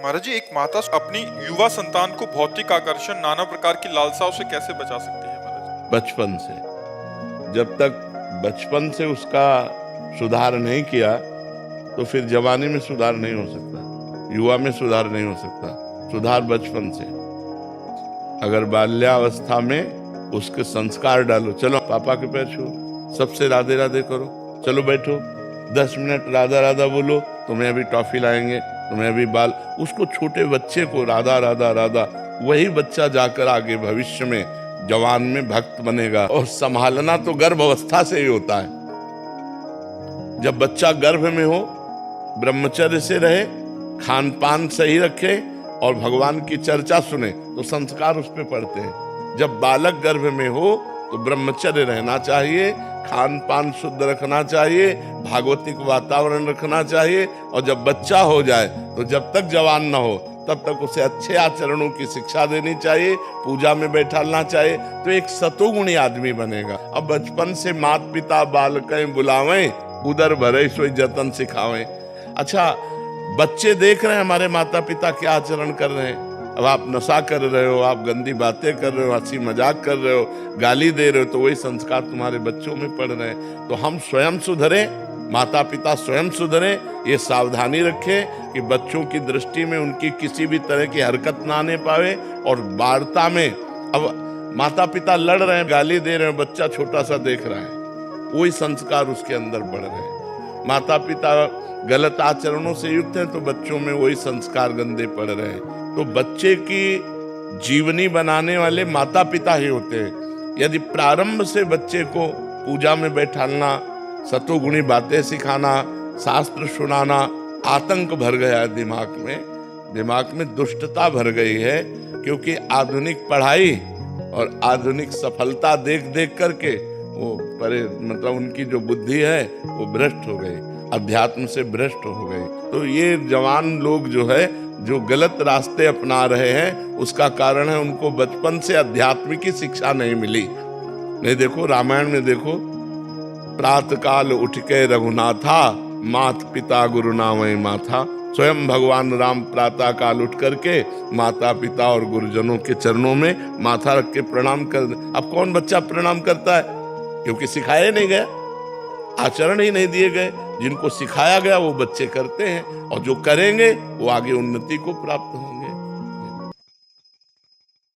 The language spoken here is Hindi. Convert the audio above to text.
महाराज जी, एक माता अपनी युवा संतान को भौतिक आकर्षण, नाना प्रकार की लालसाओं से कैसे बचा सकती है महाराज? बचपन से। जब तक बचपन से उसका सुधार नहीं किया तो फिर जवानी में सुधार नहीं हो सकता, युवा में सुधार नहीं हो सकता। सुधार बचपन से। अगर बाल्यावस्था में उसके संस्कार डालो, चलो पापा के पैर छू, सबसे राधे राधे करो, चलो बैठो 10 मिनट राधा राधा बोलो, तुम्हें अभी टॉफी लाएंगे, तुम्हें अभी बाल। उसको छोटे बच्चे को राधा राधा राधा, वही बच्चा जाकर आगे भविष्य में जवान में भक्त बनेगा। और संभालना तो गर्भ अवस्था से ही होता है। जब बच्चा गर्भ में हो, ब्रह्मचर्य से रहे, खान पान सही रखे और भगवान की चर्चा सुने तो संस्कार उस पे पड़ते हैं। जब बालक गर्भ में हो तो ब्रह्मचर्य रहना चाहिए, खान पान शुद्ध रखना चाहिए, भागवतिक वातावरण रखना चाहिए। और जब बच्चा हो जाए तो जब तक जवान ना हो तब तक उसे अच्छे आचरणों की शिक्षा देनी चाहिए, पूजा में बैठालना चाहिए, तो एक सतोगुणी आदमी बनेगा। अब बचपन से माता पिता बालकें बुलावें, उदर भरे सोई जतन सिखावें। अच्छा, बच्चे देख रहे हैं हमारे माता पिता क्या आचरण कर रहे हैं। अब आप नशा कर रहे हो, आप गंदी बातें कर रहे हो, हंसी मजाक कर रहे हो, गाली दे रहे हो, तो वही संस्कार तुम्हारे बच्चों में पड़ रहे हैं। तो हम स्वयं सुधरे, माता पिता स्वयं सुधरे, ये सावधानी रखें कि बच्चों की दृष्टि में उनकी किसी भी तरह की हरकत ना आने पावे। और वार्ता में अब माता पिता लड़ रहे हैं, गाली दे रहे हैं, बच्चा छोटा सा देख रहा है, वही संस्कार उसके अंदर बढ़ रहे हैं। माता पिता गलत आचरणों से युक्त हैं तो बच्चों में वही संस्कार गंदे पड़ रहे हैं। तो बच्चे की जीवनी बनाने वाले माता पिता ही होते हैं। यदि प्रारंभ से बच्चे को पूजा में बैठालना, सतोगुणी बातें सिखाना, शास्त्र सुनाना, आतंक भर गया है दिमाग में दुष्टता भर गई है, क्योंकि आधुनिक पढ़ाई और आधुनिक सफलता देख देख करके वो मतलब उनकी जो बुद्धि है वो भ्रष्ट हो गई, अध्यात्म से भ्रष्ट हो गई। तो ये जवान लोग जो है, जो गलत रास्ते अपना रहे हैं, उसका कारण है उनको बचपन से अध्यात्म की शिक्षा नहीं मिली। नहीं, देखो रामायण में देखो, प्रातः काल उठ के रघुनाथा, मात पिता गुरु नामय माथा। स्वयं भगवान राम प्रातः काल उठ करके माता पिता और गुरुजनों के चरणों में माथा रख के प्रणाम कर। अब कौन बच्चा प्रणाम करता है? क्योंकि सिखाया नहीं गया, आचरण ही नहीं दिए गए। जिनको सिखाया गया वो बच्चे करते हैं, और जो करेंगे वो आगे उन्नति को प्राप्त होंगे।